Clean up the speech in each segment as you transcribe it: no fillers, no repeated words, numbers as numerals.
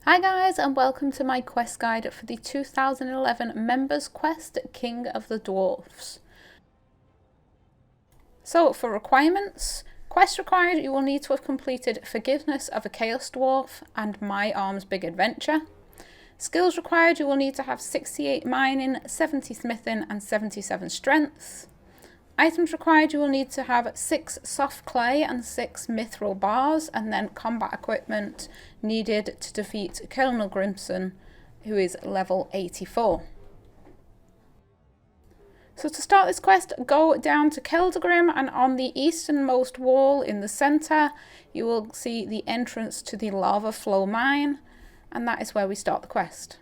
Hi guys, and welcome to my quest guide for the 2011 Members Quest King of the Dwarves. So for requirements, quest required, you will need to have completed Forgiveness of a Chaos Dwarf and My Arm's Big Adventure. Skills required, you will need to have 68 mining, 70 smithing and 77 strength. Items required, you will need to have 6 soft clay and 6 mithril bars, and then combat equipment needed to defeat Keldagrim, who is level 84. So to start this quest, go down to Keldagrim, and on the easternmost wall in the centre you will see the entrance to the lava flow mine, and that is where we start the quest.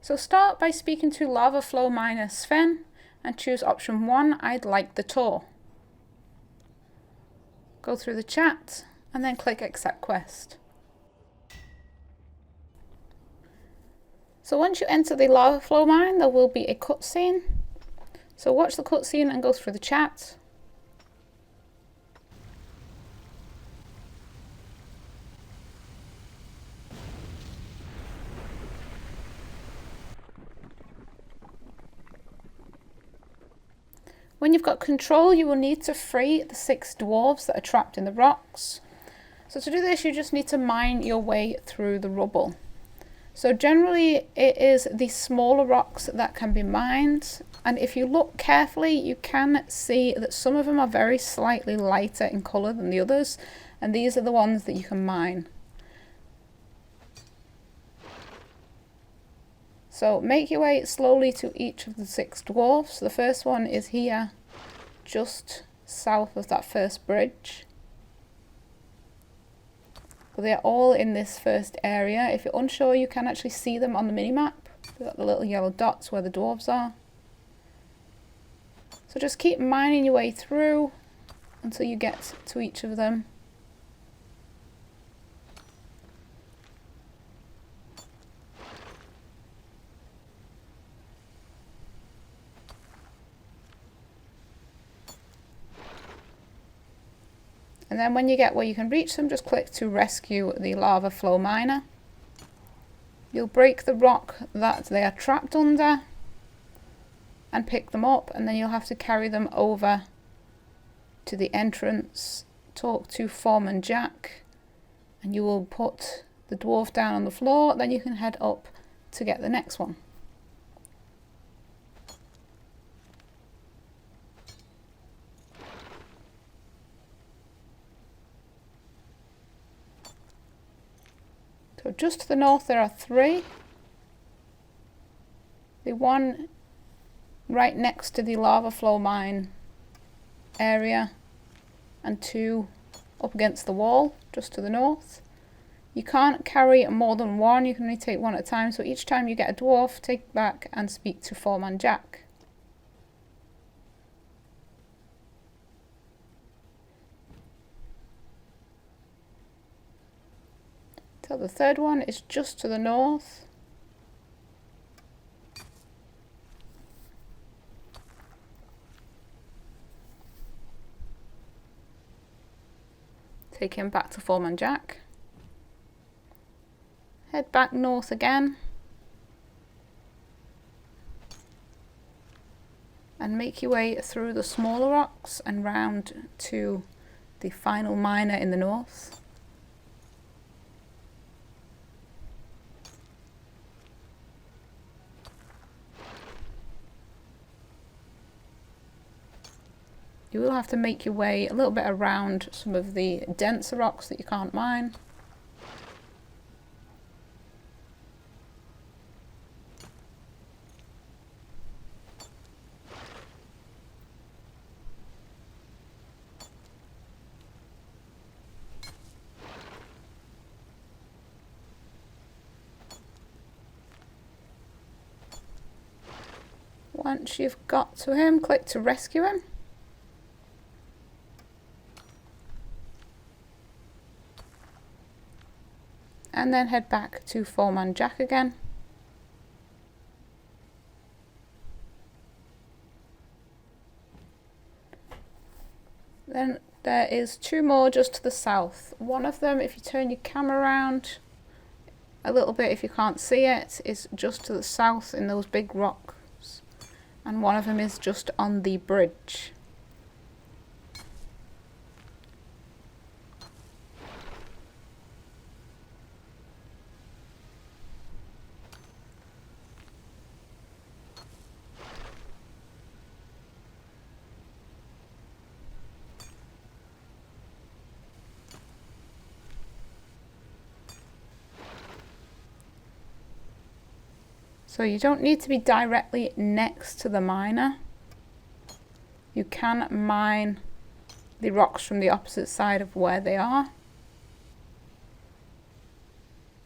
So start by speaking to lava flow miner Sven and choose option 1, I'd like the tour. Go through the chat and then click accept quest. So once you enter the lava flow mine, there will be a cutscene. So watch the cutscene and go through the chat. When you've got control, you will need to free the 6 dwarves that are trapped in the rocks. So to do this, you just need to mine your way through the rubble. So generally, it is the smaller rocks that can be mined. And if you look carefully, you can see that some of them are very slightly lighter in colour than the others. And these are the ones that you can mine. So make your way slowly to each of the 6 dwarfs. The first one is here, just south of that first bridge. But they're all in this first area. If you're unsure, you can actually see them on the minimap. They've got the little yellow dots where the dwarves are. So just keep mining your way through until you get to each of them. And then when you get where you can reach them, just click to rescue the lava flow miner. You'll break the rock that they are trapped under and pick them up, and then you'll have to carry them over to the entrance, talk to Foreman Jack, and you will put the dwarf down on the floor. Then you can head up to get the next one. So just to the north there are 3. The one right next to the lava flow mine area, and 2 up against the wall just to the north. You can't carry more than 1, you can only take 1 at a time, so each time you get a dwarf, take it back and speak to Foreman Jack. So the third one is just to the north. Take him back to Foreman Jack. Head back north again. And make your way through the smaller rocks and round to the final miner in the north. You will have to make your way a little bit around some of the denser rocks that you can't mine. Once you've got to him, click to rescue him. And then head back to Foreman Jack again. Then There is 2 more just to the south. One of them, if you turn your camera around a little bit, if you can't see it, is just to the south in those big rocks. And one of them is just on the bridge. So you don't need to be directly next to the miner. You can mine the rocks from the opposite side of where they are.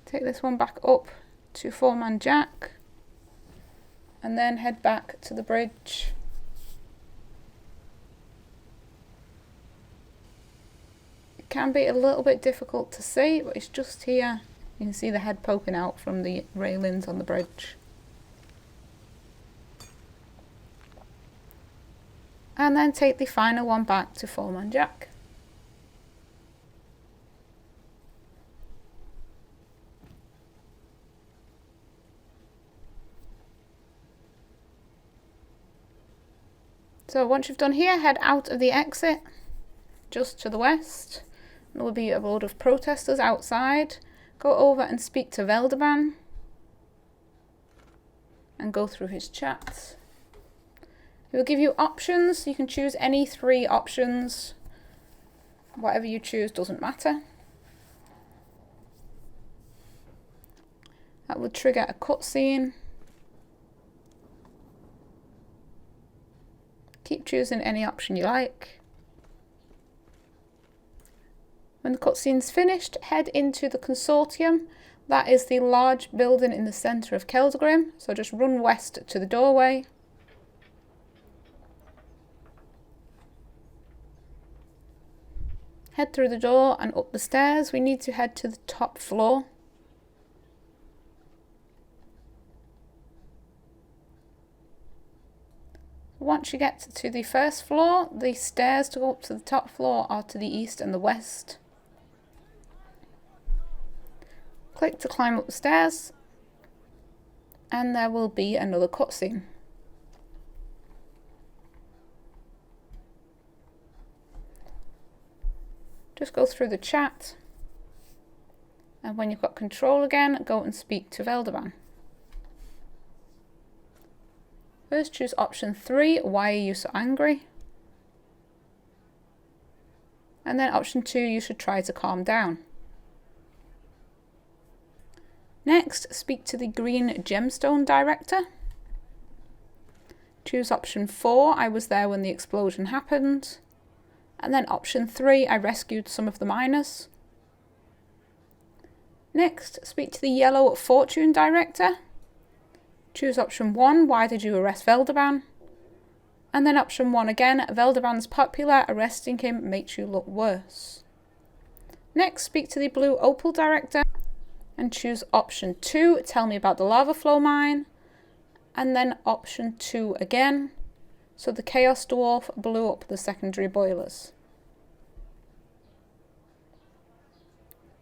Take this one back up to 4-man Jack and then head back to the bridge. It can be a little bit difficult to see, but it's just here. You can see the head poking out from the railings on the bridge. And then take the final one back to 4-man Jack. So once you've done here, head out of the exit, just to the west. There will be a load of protesters outside. Go over and speak to Veldaban and go through his chat. It will give you options. You can choose any 3 options. Whatever you choose doesn't matter. That would trigger a cutscene. Keep choosing any option you like. When the cutscene's finished, head into the consortium. That is the large building in the centre of Keldagrim. So just run west to the doorway. Head through the door and up the stairs. We need to head to the top floor. Once you get to the first floor, the stairs to go up to the top floor are to the east and the west. Click to climb up the stairs and there will be another cutscene. Just go through the chat, and when you've got control again, go and speak to Veldaban. First choose option 3, why are you so angry? And then option 2, you should try to calm down. Next, speak to the green gemstone director. Choose option 4, I was there when the explosion happened. And then option 3, I rescued some of the miners. Next, speak to the yellow fortune director. Choose option 1, why did you arrest Veldaban? And then option 1 again, Veldaban's popular, arresting him makes you look worse. Next, speak to the blue opal director and choose option 2, tell me about the lava flow mine. And then option 2 again. So the Chaos Dwarf blew up the secondary boilers.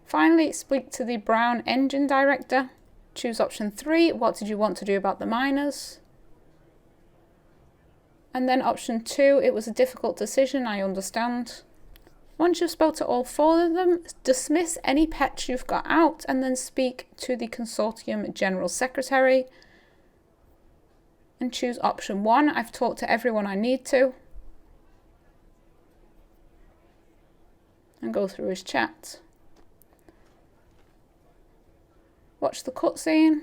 Finally, speak to the brown engine director. Choose option 3, what did you want to do about the miners? And then option 2, it was a difficult decision, I understand. Once you've spoke to all 4 of them, dismiss any pets you've got out and then speak to the consortium general secretary. And choose option 1, I've talked to everyone I need to. And go through his chat. Watch the cutscene.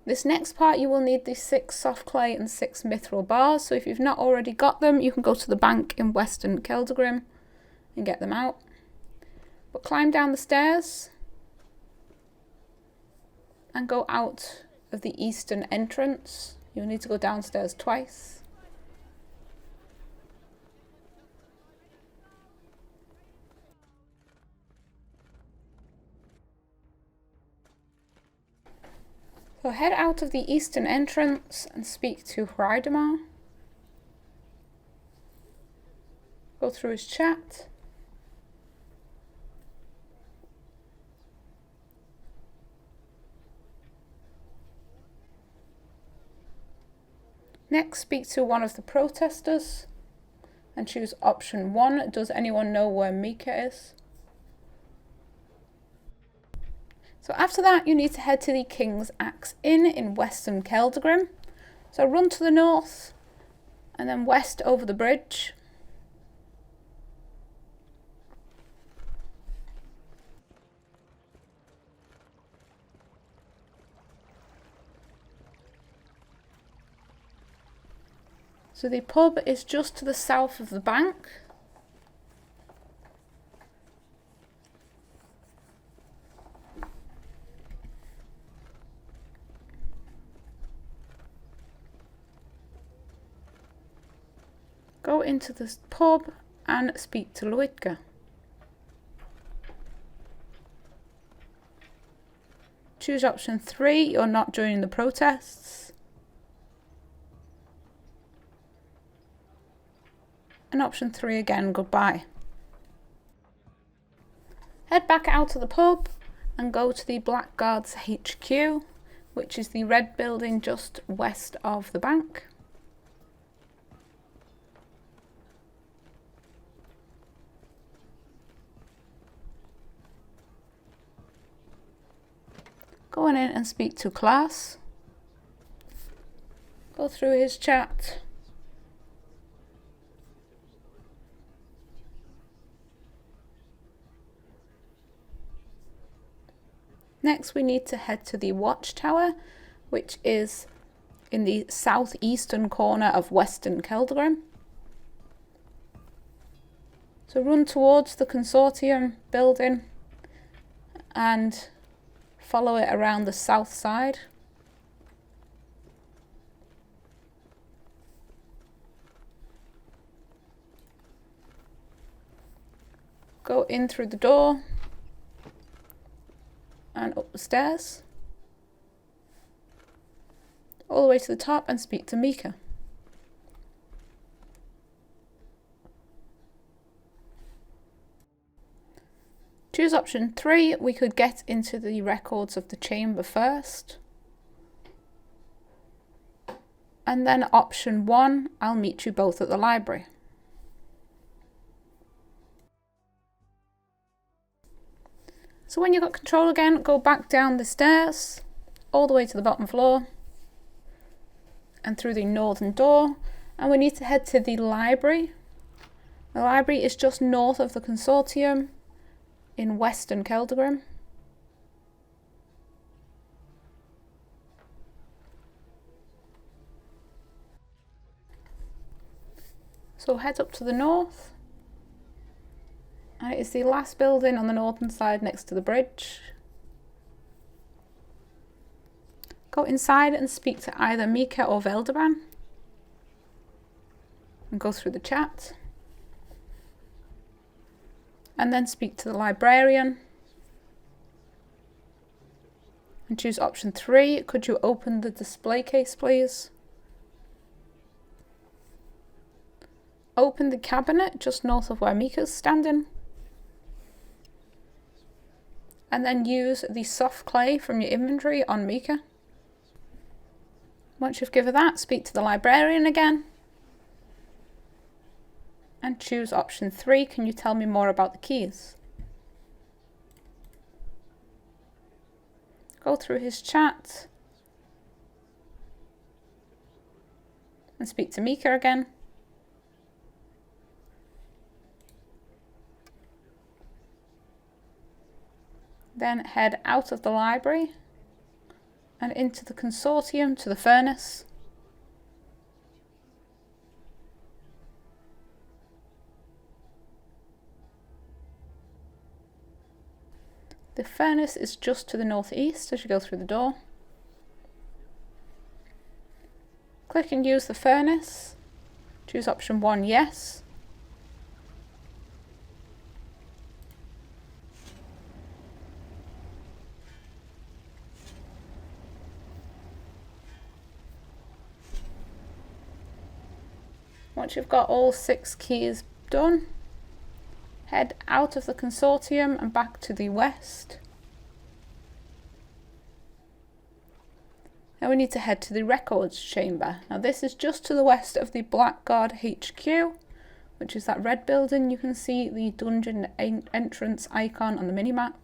This next part you will need the 6 soft clay and 6 mithril bars, so if you've not already got them you can go to the bank in Western Keldagrim and get them out. But climb down the stairs and go out of the eastern entrance. You'll need to go downstairs twice. So head out of the eastern entrance and speak to Veldaban. Go through his chat. Next, speak to one of the protesters and choose option 1. Does anyone know where Mika is? So after that, you need to head to the King's Axe Inn in Western Keldagrim. So run to the north and then west over the bridge. So the pub is just to the south of the bank. Go into the pub and speak to Luitka. Choose option 3, you're not joining the protests. And option 3 again, goodbye. Head back out of the pub and go to the Blackguards HQ, which is the red building just west of the bank. Go on in and speak to Klaas. Go through his chat. Next, we need to head to the Watchtower, which is in the southeastern corner of Western Keldagrim. So run towards the Consortium building and follow it around the south side. Go in through the door and up the stairs, all the way to the top and speak to Mika. Choose option 3, we could get into the records of the chamber first. And then option 1, I'll meet you both at the library. So when you've got control again, go back down the stairs, all the way to the bottom floor, and through the northern door. And we need to head to the library. The library is just north of the Consortium in Western Keldagrim. So head up to the north. And it is the last building on the northern side next to the bridge. Go inside and speak to either Mika or Veldaban. And go through the chat. And then speak to the librarian. And choose option 3. Could you open the display case, please? Open the cabinet just north of where Mika's standing. And then use the soft clay from your inventory on Mika. Once you've given that, speak to the librarian again. And choose option 3. Can you tell me more about the keys? Go through his chat. And speak to Mika again. Then head out of the library and into the Consortium to the furnace. The furnace is just to the northeast as you go through the door. Click and use the furnace. Choose option 1, yes. Once you've got all 6 keys done, head out of the consortium and back to the west. Now we need to head to the records chamber. Now this is just to the west of the Blackguard HQ, which is that red building. You can see the dungeon entrance icon on the minimap.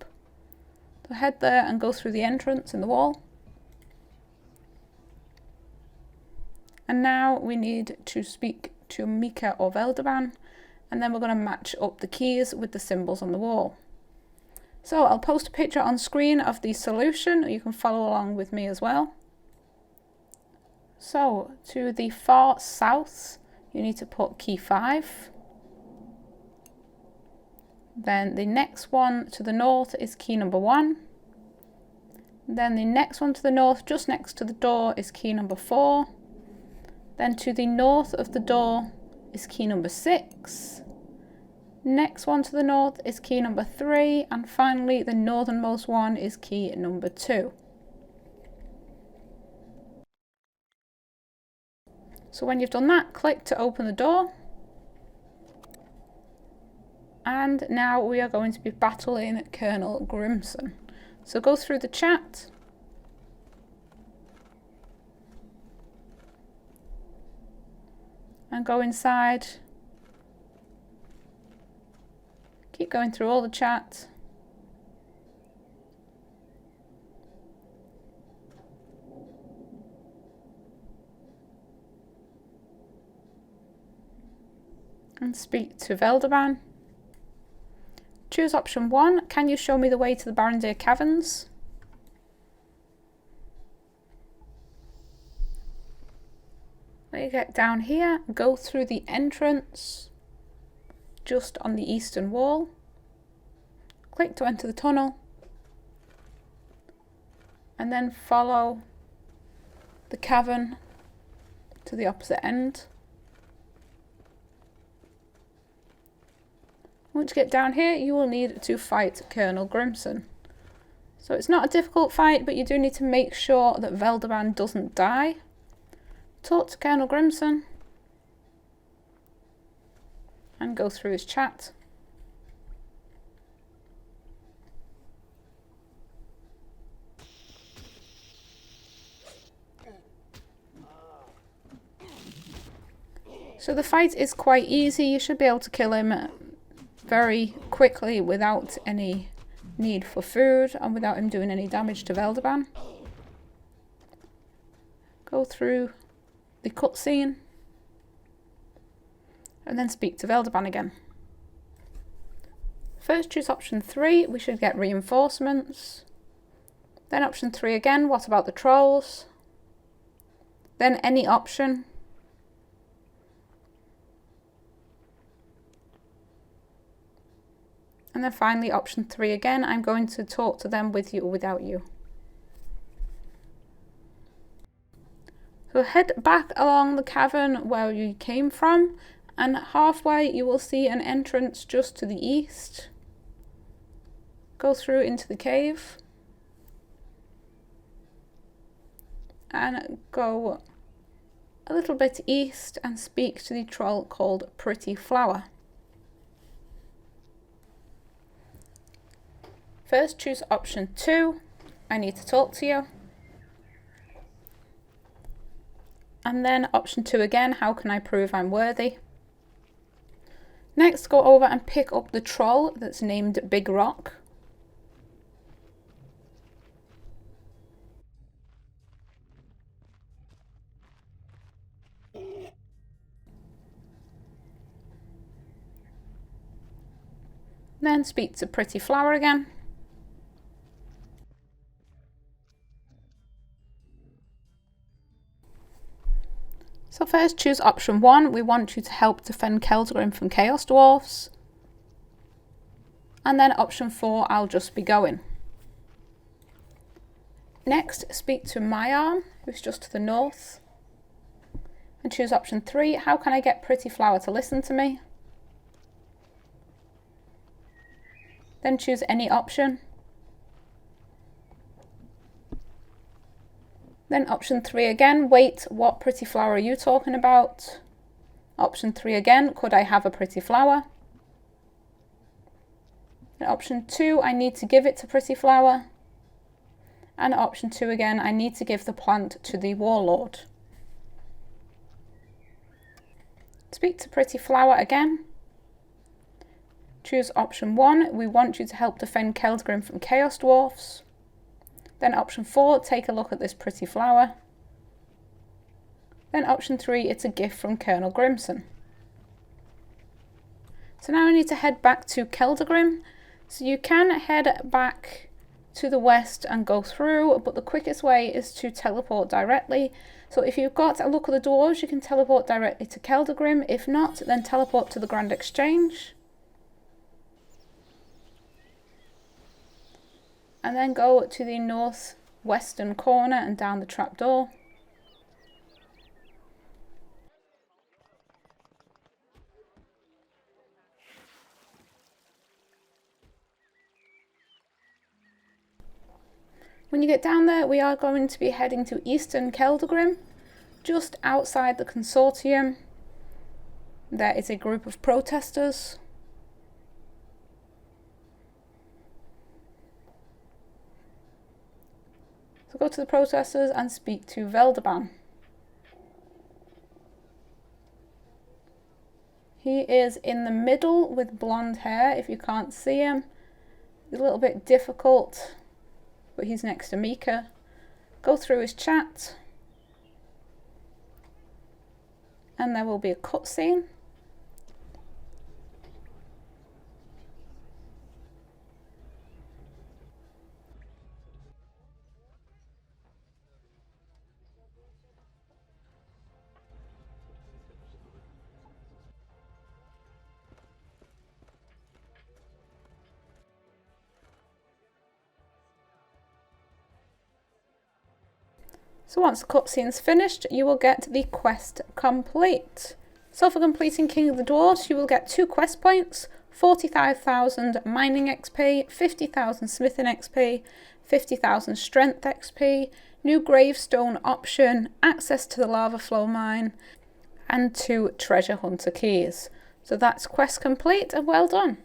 So head there and go through the entrance in the wall. And now we need to speak to Mika or Veldaban, and then we're going to match up the keys with the symbols on the wall. So I'll post a picture on screen of the solution. You can follow along with me as well. So to the far south, you need to put key 5. Then the next one to the north is key number 1. Then the next one to the north, just next to the door, is key number 4. Then to the north of the door is key number 6. Next one to the north is key number 3. And finally, the northernmost one is key number 2. So when you've done that, click to open the door. And now we are going to be battling Colonel Grimson. So go through the chat. And go inside. Keep going through all the chat. And speak to Veldaban. Choose option 1. Can you show me the way to the Barondir Caverns? When you get down here, go through the entrance just on the eastern wall. Click to enter the tunnel. And then follow the cavern to the opposite end. Once you get down here, you will need to fight Colonel Grimson. So it's not a difficult fight, but you do need to make sure that Veldaban doesn't die. Talk to Colonel Grimson and go through his chat. So the fight is quite easy. You should be able to kill him very quickly without any need for food and without him doing any damage to Veldaban. Go through the cutscene and then speak to Veldaban again. First choose option 3, we should get reinforcements. Then option 3 again, what about the trolls? Then any option. And then finally option 3 again, I'm going to talk to them with you or without you. So head back along the cavern where you came from, and halfway you will see an entrance just to the east. Go through into the cave. And go a little bit east and speak to the troll called Pretty Flower. First choose option 2, I need to talk to you. And then option 2 again, how can I prove I'm worthy? Next go over and pick up the troll that's named Big Rock. Then speak to Pretty Flower again. So first choose option 1, we want you to help defend Keldagrim from Chaos Dwarves. And then option 4, I'll just be going. Next, speak to My Arm, who's just to the north. And choose option 3, how can I get Pretty Flower to listen to me? Then choose any option. Then option 3 again, wait, what Pretty Flower are you talking about? Option 3 again, could I have a pretty flower? And option 2, I need to give it to pretty flower. And option 2 again, I need to give the plant to the warlord. Speak to pretty flower again. Choose option 1, we want you to help defend Keldagrim from chaos dwarfs. Then option 4, take a look at this pretty flower. Then option 3, it's a gift from Colonel Grimson. So now I need to head back to Keldagrim. So you can head back to the west and go through, but the quickest way is to teleport directly. So if you've got a look at the dwarves, you can teleport directly to Keldagrim. If not, then teleport to the Grand Exchange. And then go to the northwestern corner and down the trapdoor. When you get down there, we are going to be heading to Eastern Keldagrim, just outside the consortium. There is a group of protesters. So go to the protesters and speak to Veldaban. He is in the middle with blonde hair, if you can't see him. It's a little bit difficult, but he's next to Mika. Go through his chat. And there will be a cutscene. So once the cutscene's finished, you will get the quest complete. So for completing King of the Dwarves, you will get 2 quest points, 45,000 mining XP, 50,000 smithing XP, 50,000 strength XP, new gravestone option, access to the lava flow mine, and 2 treasure hunter keys. So that's quest complete and well done.